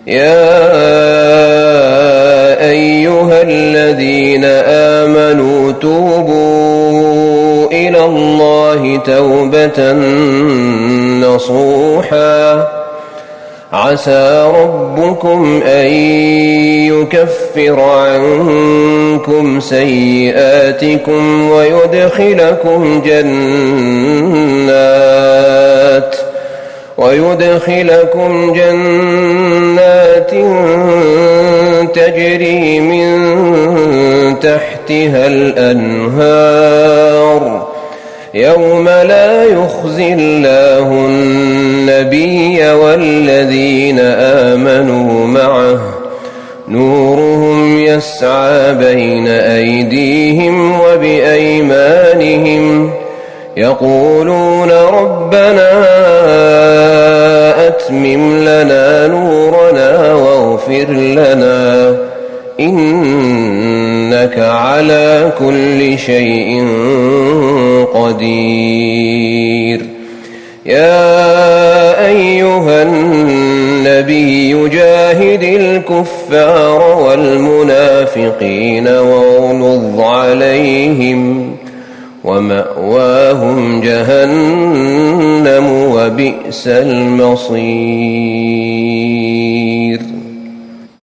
يا أيها الذين آمنوا توبوا إلى الله توبة نصوحا عسى ربكم أن يكفر عنكم سيئاتكم ويدخلكم جنات تجري من تحتها الأنهار يوم لا يخزي الله النبي والذين آمنوا معه نورهم يسعى بين أيديهم وبأيمانهم يقولون ربنا أتمم لنا نورنا واغفر لنا إنك على كل شيء قدير. يا أيها النبي جاهد الكفار والمنافقين واغلظ عليهم ومأواهم جهنم وبئس المصير.